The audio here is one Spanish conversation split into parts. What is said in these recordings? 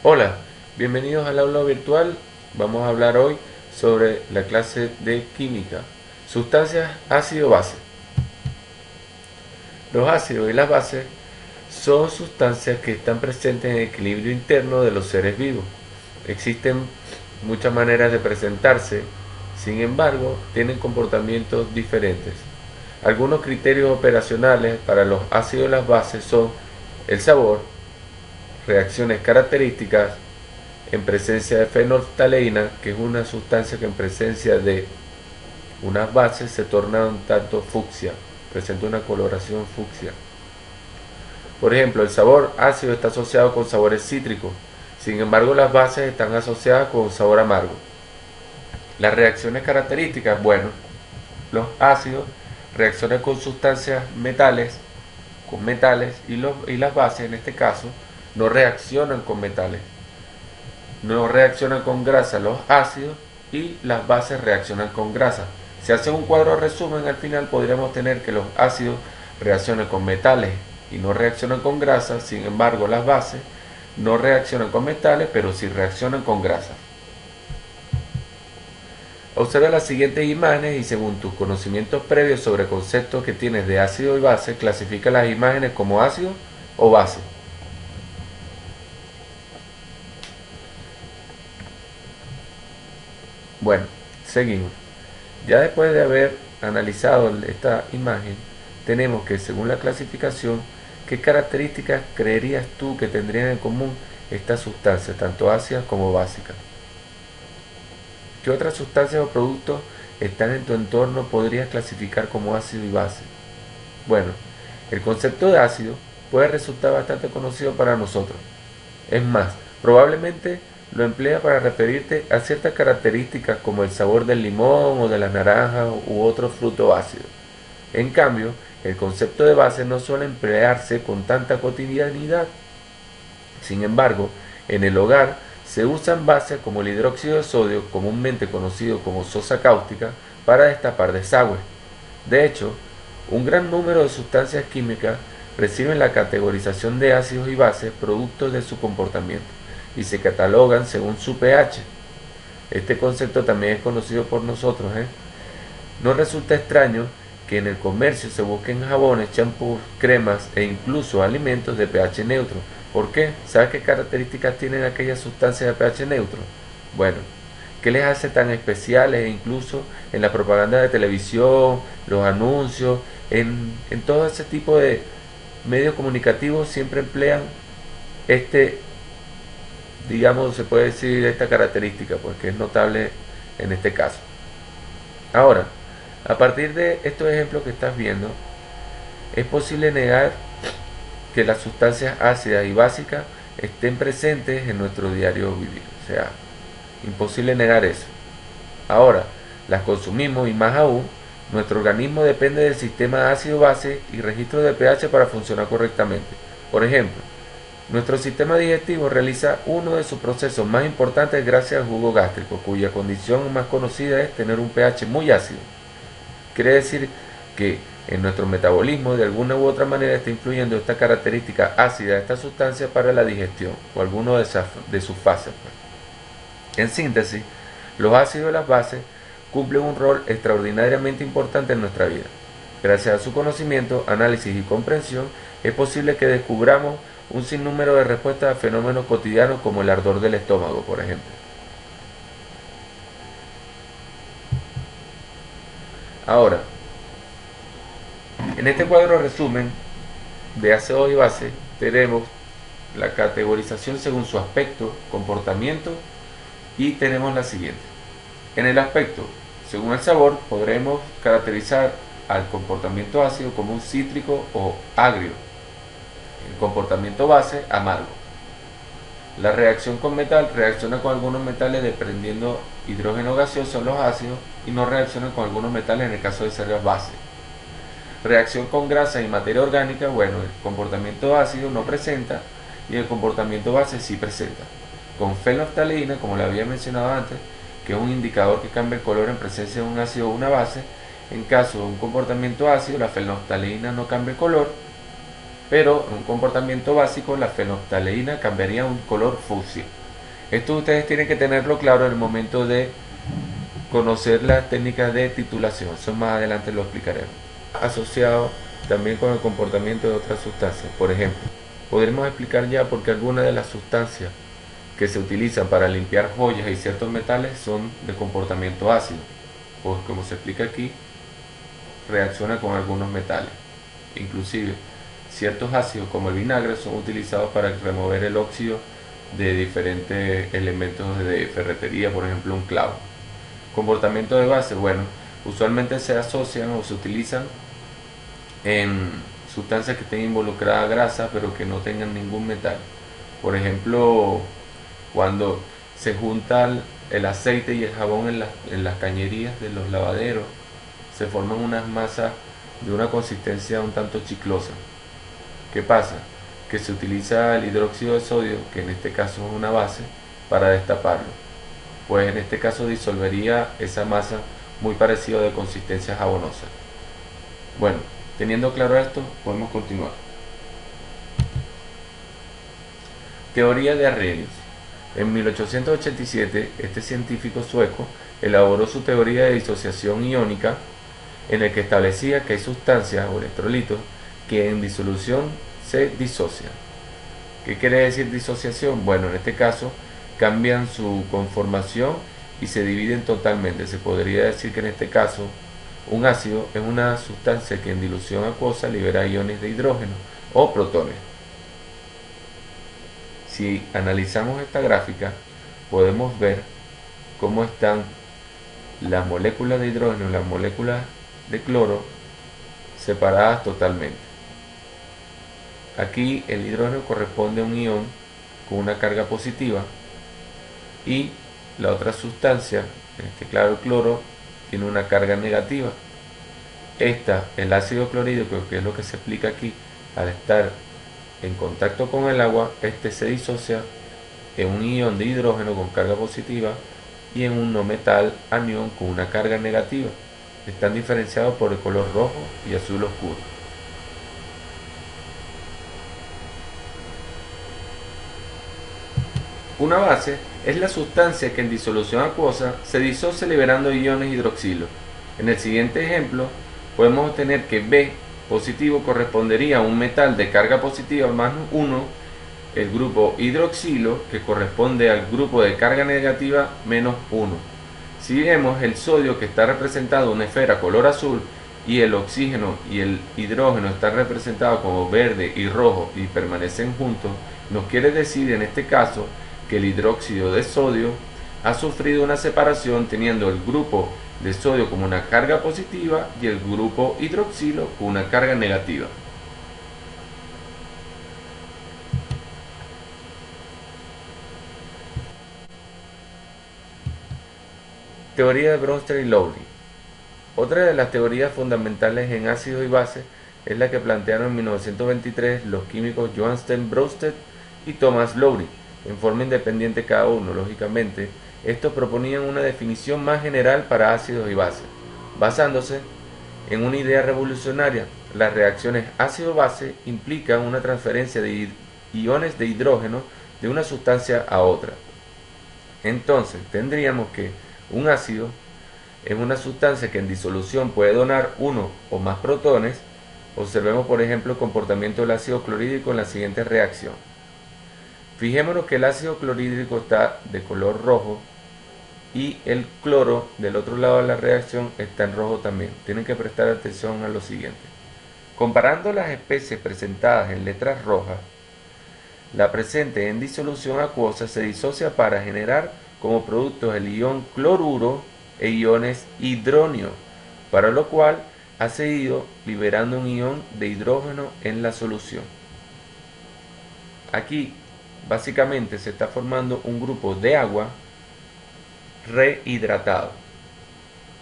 Hola, bienvenidos al aula virtual. Vamos a hablar hoy sobre la clase de química. Sustancias ácido-base. Los ácidos y las bases son sustancias que están presentes en el equilibrio interno de los seres vivos. Existen muchas maneras de presentarse, sin embargo, tienen comportamientos diferentes. Algunos criterios operacionales para los ácidos y las bases son el sabor, reacciones características, en presencia de fenolftaleína, que es una sustancia que en presencia de unas bases se torna un tanto fucsia, presenta una coloración fucsia. Por ejemplo, el sabor ácido está asociado con sabores cítricos, sin embargo las bases están asociadas con sabor amargo. Las reacciones características, bueno, los ácidos reaccionan con sustancias metales, y las bases en este caso no reaccionan con metales. No reaccionan con grasa los ácidos y las bases reaccionan con grasa. Si hace un cuadro resumen, al final podríamos tener que los ácidos reaccionan con metales y no reaccionan con grasa, sin embargo las bases no reaccionan con metales, pero sí reaccionan con grasa. Observa las siguientes imágenes y según tus conocimientos previos sobre conceptos que tienes de ácido y base, clasifica las imágenes como ácido o base. Bueno, seguimos. Ya después de haber analizado esta imagen, tenemos que según la clasificación, ¿qué características creerías tú que tendrían en común estas sustancias, tanto ácidas como básicas? ¿Qué otras sustancias o productos están en tu entorno podrías clasificar como ácido y base? Bueno, el concepto de ácido puede resultar bastante conocido para nosotros. Es más, probablemente lo emplea para referirte a ciertas características como el sabor del limón o de la naranja u otro fruto ácido. En cambio, el concepto de base no suele emplearse con tanta cotidianidad. Sin embargo, en el hogar se usan bases como el hidróxido de sodio, comúnmente conocido como sosa cáustica, para destapar desagües. De hecho, un gran número de sustancias químicas reciben la categorización de ácidos y bases producto de su comportamiento y se catalogan según su pH. Este concepto también es conocido por nosotros. No resulta extraño que en el comercio se busquen jabones, champús, cremas e incluso alimentos de pH neutro. ¿Por qué? ¿Sabes qué características tienen aquellas sustancias de pH neutro? Bueno, ¿qué les hace tan especiales? E incluso en la propaganda de televisión, los anuncios, en todo ese tipo de medios comunicativos siempre emplean este, digamos, se puede decir esta característica, porque es notable en este caso. Ahora, a partir de estos ejemplos que estás viendo, es posible negar que las sustancias ácidas y básicas estén presentes en nuestro diario vivir. O sea, imposible negar eso. Ahora, las consumimos y más aún, nuestro organismo depende del sistema ácido-base y registro de pH para funcionar correctamente. Por ejemplo, nuestro sistema digestivo realiza uno de sus procesos más importantes gracias al jugo gástrico, cuya condición más conocida es tener un pH muy ácido. Quiere decir que en nuestro metabolismo de alguna u otra manera está influyendo esta característica ácida de esta sustancia para la digestión o alguno de sus fases. En síntesis, los ácidos y las bases cumplen un rol extraordinariamente importante en nuestra vida. Gracias a su conocimiento, análisis y comprensión, es posible que descubramos un sinnúmero de respuestas a fenómenos cotidianos como el ardor del estómago, por ejemplo. Ahora, en este cuadro resumen de ácidos y bases tenemos la categorización según su aspecto, comportamiento y tenemos la siguiente. En el aspecto, según el sabor, podremos caracterizar al comportamiento ácido como un cítrico o agrio. El comportamiento base, amargo. La reacción con metal reacciona con algunos metales desprendiendo hidrógeno gaseoso en los ácidos y no reacciona con algunos metales en el caso de ser las bases. Reacción con grasa y materia orgánica, bueno, el comportamiento ácido no presenta y el comportamiento base sí presenta. Con fenolftaleína, como le había mencionado antes, que es un indicador que cambia el color en presencia de un ácido o una base, en caso de un comportamiento ácido, la fenolftaleína no cambia el color, pero en un comportamiento básico la fenolftaleína cambiaría a un color fucsia. Esto ustedes tienen que tenerlo claro en el momento de conocer las técnicas de titulación. Eso más adelante lo explicaremos. Asociado también con el comportamiento de otras sustancias. Por ejemplo, podremos explicar ya por qué algunas de las sustancias que se utilizan para limpiar joyas y ciertos metales son de comportamiento ácido. Pues como se explica aquí, reacciona con algunos metales. Inclusive, ciertos ácidos como el vinagre son utilizados para remover el óxido de diferentes elementos de ferretería, por ejemplo un clavo. Comportamiento de base, bueno, usualmente se asocian o se utilizan en sustancias que estén involucradas grasa pero que no tengan ningún metal. Por ejemplo, cuando se junta el aceite y el jabón en las cañerías de los lavaderos, se forman unas masas de una consistencia un tanto chiclosa. ¿Qué pasa? Que se utiliza el hidróxido de sodio, que en este caso es una base, para destaparlo. Pues en este caso disolvería esa masa muy parecida de consistencia jabonosa. Bueno, teniendo claro esto, podemos continuar. Teoría de Arrhenius. En 1887, este científico sueco elaboró su teoría de disociación iónica, en el que establecía que hay sustancias o electrolitos que en disolución se disocian. ¿Qué quiere decir disociación? Bueno, en este caso cambian su conformación y se dividen totalmente. Se podría decir que en este caso un ácido es una sustancia que en dilución acuosa libera iones de hidrógeno o protones. Si analizamos esta gráfica, podemos ver cómo están las moléculas de hidrógeno y las moléculas de cloro separadas totalmente. Aquí el hidrógeno corresponde a un ion con una carga positiva y la otra sustancia, en este claro el cloro, tiene una carga negativa. El ácido clorhídrico, que es lo que se explica aquí, al estar en contacto con el agua, este se disocia en un ion de hidrógeno con carga positiva y en un no metal anión con una carga negativa. Están diferenciados por el color rojo y azul oscuro. Una base es la sustancia que en disolución acuosa se disocia liberando iones hidroxilo. En el siguiente ejemplo podemos obtener que B positivo correspondería a un metal de carga positiva más 1, el grupo hidroxilo, que corresponde al grupo de carga negativa menos 1. Si vemos el sodio, que está representado en una esfera color azul, y el oxígeno y el hidrógeno están representados como verde y rojo y permanecen juntos, nos quiere decir en este caso que el hidróxido de sodio ha sufrido una separación, teniendo el grupo de sodio como una carga positiva y el grupo hidroxilo con una carga negativa. Teoría de Brewster y Lowry. Otra de las teorías fundamentales en ácidos y bases es la que plantearon en 1923 los químicos Johann Brewster y Thomas Lowry, en forma independiente cada uno, lógicamente. Estos proponían una definición más general para ácidos y bases, basándose en una idea revolucionaria. Las reacciones ácido-base implican una transferencia de iones de hidrógeno de una sustancia a otra. Entonces, tendríamos que un ácido es una sustancia que en disolución puede donar uno o más protones. Observemos por ejemplo el comportamiento del ácido clorhídrico en la siguiente reacción. Fijémonos que el ácido clorhídrico está de color rojo y el cloro del otro lado de la reacción está en rojo también. Tienen que prestar atención a lo siguiente. Comparando las especies presentadas en letras rojas, la presente en disolución acuosa se disocia para generar como productos el ion cloruro e iones hidronio, para lo cual ha seguido liberando un ion de hidrógeno en la solución. Aquí básicamente se está formando un grupo de agua rehidratado.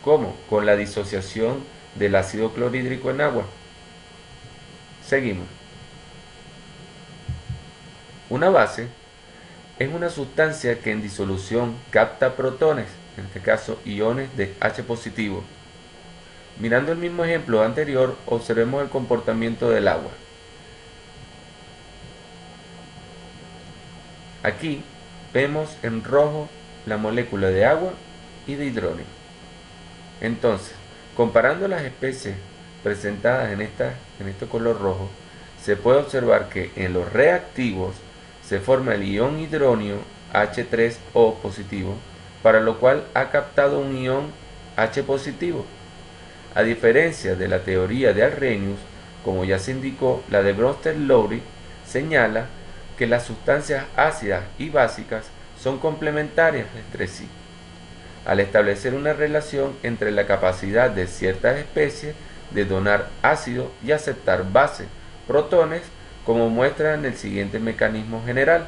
¿Cómo? Con la disociación del ácido clorhídrico en agua. Seguimos. Una base es una sustancia que en disolución capta protones, en este caso iones de H positivo. Mirando el mismo ejemplo anterior, observemos el comportamiento del agua. Aquí vemos en rojo la molécula de agua y de hidrógeno. Entonces, comparando las especies presentadas en este color rojo, se puede observar que en los reactivos se forma el ion hidróneo H3O positivo, para lo cual ha captado un ion H positivo. A diferencia de la teoría de Arrhenius, como ya se indicó, la de Brewster-Lowry señala que las sustancias ácidas y básicas son complementarias entre sí, al establecer una relación entre la capacidad de ciertas especies de donar ácido y aceptar base, protones, como muestra en el siguiente mecanismo general,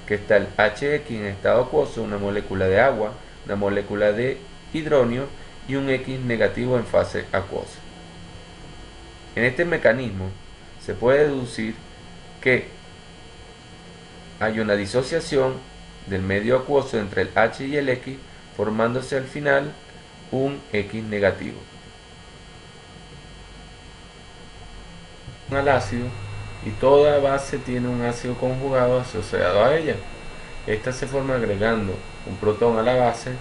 que está el HX en estado acuoso, una molécula de agua, una molécula de hidrógeno y un X negativo en fase acuosa. En este mecanismo se puede deducir que hay una disociación del medio acuoso entre el H y el X, formándose al final un X negativo. Al ácido, y toda base tiene un ácido conjugado asociado a ella. Esta se forma agregando un protón a la base,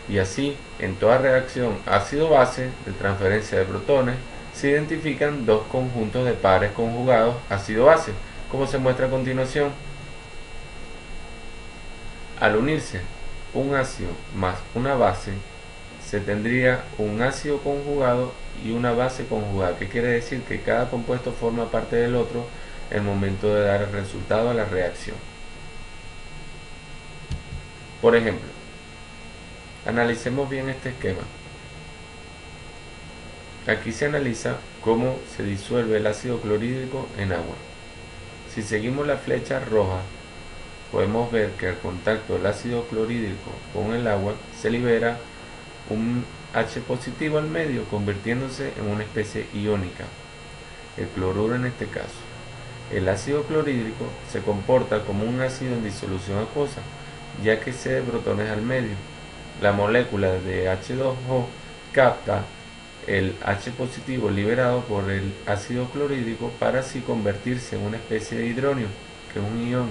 y así en toda reacción ácido-base de transferencia de protones se identifican dos conjuntos de pares conjugados ácido-base, como se muestra a continuación. Al unirse un ácido más una base, se tendría un ácido conjugado y una base conjugada, que quiere decir que cada compuesto forma parte del otro en el momento de dar el resultado a la reacción. Por ejemplo, analicemos bien este esquema. Aquí se analiza cómo se disuelve el ácido clorhídrico en agua. Si seguimos la flecha roja, podemos ver que al contacto del ácido clorhídrico con el agua se libera un H positivo al medio, convirtiéndose en una especie iónica, el cloruro en este caso. El ácido clorhídrico se comporta como un ácido en disolución acuosa, ya que cede protones al medio. La molécula de H2O capta el H positivo liberado por el ácido clorhídrico para así convertirse en una especie de hidrógeno, que es un ion.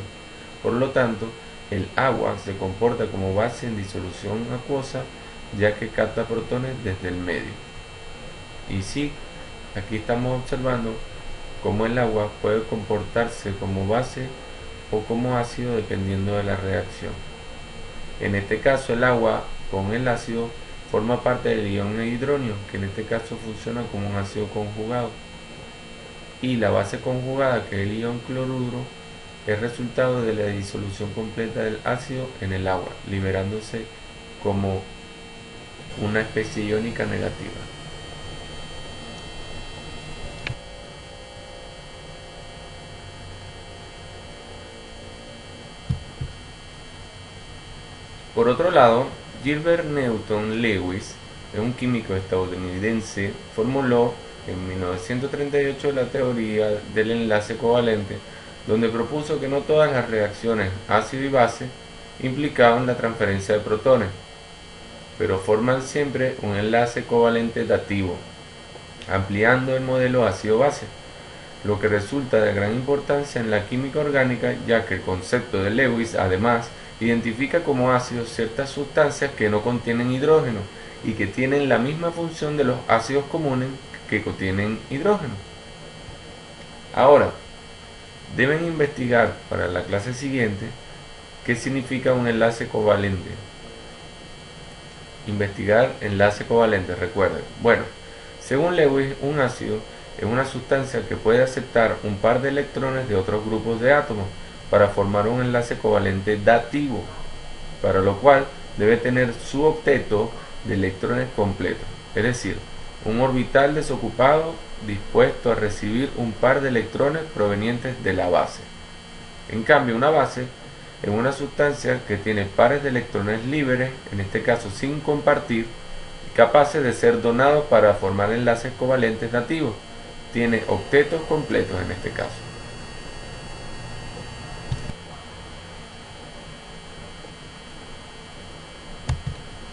Por lo tanto, el agua se comporta como base en disolución acuosa, ya que capta protones desde el medio. Y sí, aquí estamos observando cómo el agua puede comportarse como base o como ácido dependiendo de la reacción. En este caso, el agua con el ácido forma parte del ion hidrógeno, que en este caso funciona como un ácido conjugado, y la base conjugada, que es el ion cloruro, es resultado de la disolución completa del ácido en el agua, liberándose como una especie iónica negativa. Por otro lado, Gilbert Newton Lewis, un químico estadounidense, formuló en 1938 la teoría del enlace covalente, donde propuso que no todas las reacciones ácido y base implicaban la transferencia de protones, pero forman siempre un enlace covalente dativo, ampliando el modelo ácido-base, lo que resulta de gran importancia en la química orgánica, ya que el concepto de Lewis además identifica como ácidos ciertas sustancias que no contienen hidrógeno y que tienen la misma función de los ácidos comunes que contienen hidrógeno. Ahora, deben investigar para la clase siguiente qué significa un enlace covalente. Investigar enlace covalente, recuerden. Bueno, según Lewis, un ácido es una sustancia que puede aceptar un par de electrones de otros grupos de átomos para formar un enlace covalente dativo, para lo cual debe tener su octeto de electrones completo, es decir, un orbital desocupado dispuesto a recibir un par de electrones provenientes de la base. En cambio, una base es una sustancia que tiene pares de electrones libres, en este caso sin compartir, capaces de ser donados para formar enlaces covalentes nativos. Tiene octetos completos en este caso.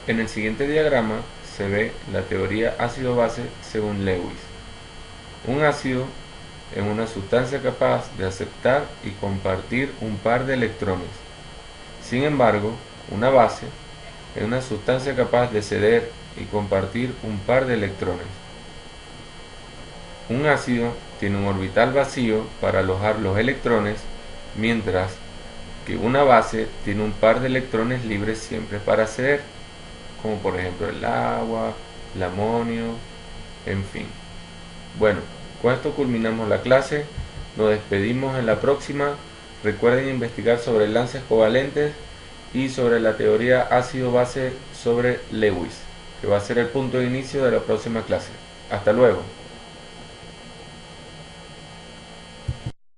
En el siguiente diagrama se ve la teoría ácido-base según Lewis. Un ácido es una sustancia capaz de aceptar y compartir un par de electrones. Sin embargo, una base es una sustancia capaz de ceder y compartir un par de electrones. Un ácido tiene un orbital vacío para alojar los electrones, mientras que una base tiene un par de electrones libres siempre para ceder, como por ejemplo el agua, el amonio, en fin. Bueno, con esto culminamos la clase, nos despedimos en la próxima. Recuerden investigar sobre lances covalentes y sobre la teoría ácido-base sobre Lewis, que va a ser el punto de inicio de la próxima clase. Hasta luego.